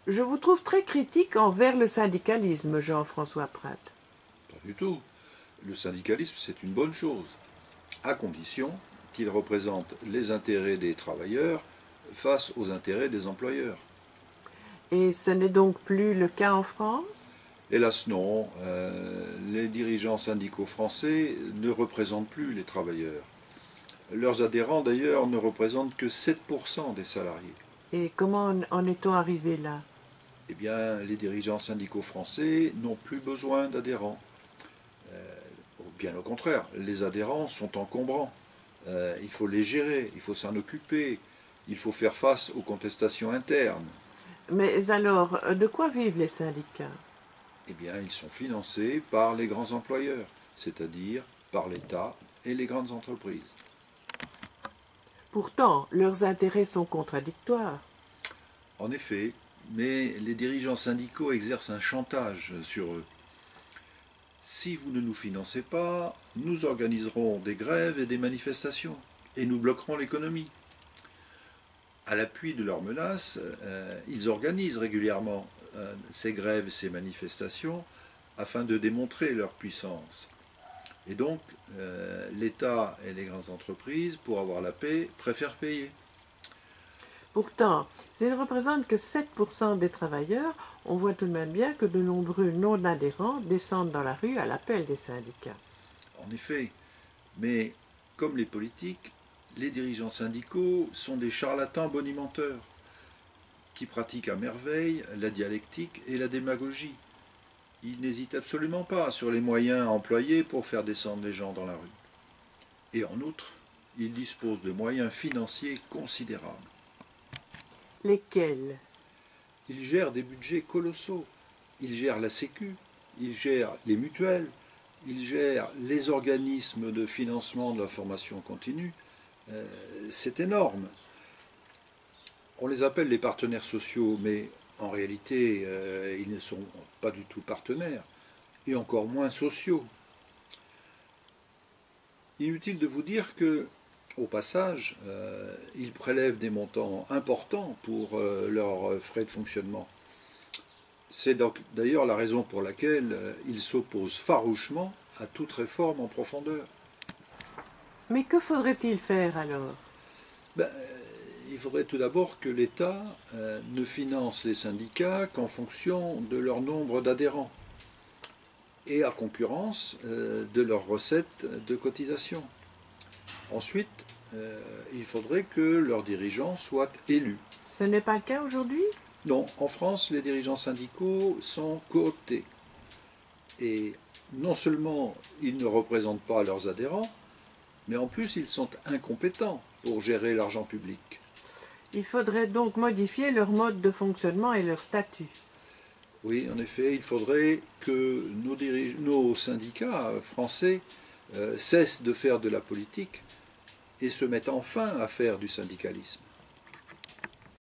Je vous trouve très critique envers le syndicalisme, Jean-François Prat. Pas du tout. Le syndicalisme, c'est une bonne chose, à condition qu'il représente les intérêts des travailleurs face aux intérêts des employeurs. Et ce n'est donc plus le cas en France? Hélas non, les dirigeants syndicaux français ne représentent plus les travailleurs. Leurs adhérents d'ailleurs ne représentent que 7% des salariés. Et comment en est-on arrivé là? Eh bien, les dirigeants syndicaux français n'ont plus besoin d'adhérents. Bien au contraire, les adhérents sont encombrants. Il faut les gérer, il faut s'en occuper, il faut faire face aux contestations internes. Mais alors, de quoi vivent les syndicats? Eh bien, ils sont financés par les grands employeurs, c'est-à-dire par l'État et les grandes entreprises. Pourtant, leurs intérêts sont contradictoires. En effet, mais les dirigeants syndicaux exercent un chantage sur eux. Si vous ne nous financez pas, nous organiserons des grèves et des manifestations, et nous bloquerons l'économie. À l'appui de leurs menaces, ils organisent régulièrement ces grèves et ces manifestations afin de démontrer leur puissance. Et donc, l'État et les grandes entreprises, pour avoir la paix, préfèrent payer. Pourtant, s'ils ne représentent que 7% des travailleurs, on voit tout de même bien que de nombreux non-adhérents descendent dans la rue à l'appel des syndicats. En effet, mais comme les politiques, les dirigeants syndicaux sont des charlatans bonimenteurs qui pratiquent à merveille la dialectique et la démagogie. Ils n'hésitent absolument pas sur les moyens employés pour faire descendre les gens dans la rue. Et en outre, ils disposent de moyens financiers considérables. Lesquels? Ils gèrent des budgets colossaux. Ils gèrent la Sécu, ils gèrent les mutuelles, ils gèrent les organismes de financement de la formation continue. C'est énorme. On les appelle les partenaires sociaux, mais en réalité, ils ne sont pas du tout partenaires, et encore moins sociaux. Inutile de vous dire que, au passage, ils prélèvent des montants importants pour leurs frais de fonctionnement. C'est donc d'ailleurs la raison pour laquelle ils s'opposent farouchement à toute réforme en profondeur. Mais que faudrait-il faire alors? Ben, il faudrait tout d'abord que l'État ne finance les syndicats qu'en fonction de leur nombre d'adhérents et à concurrence de leurs recettes de cotisation. Ensuite, il faudrait que leurs dirigeants soient élus. Ce n'est pas le cas aujourd'hui? Non, en France, les dirigeants syndicaux sont cooptés. Et non seulement ils ne représentent pas leurs adhérents, mais en plus ils sont incompétents pour gérer l'argent public. Il faudrait donc modifier leur mode de fonctionnement et leur statut. Oui, en effet, il faudrait que nos syndicats français cessent de faire de la politique et se mettent enfin à faire du syndicalisme.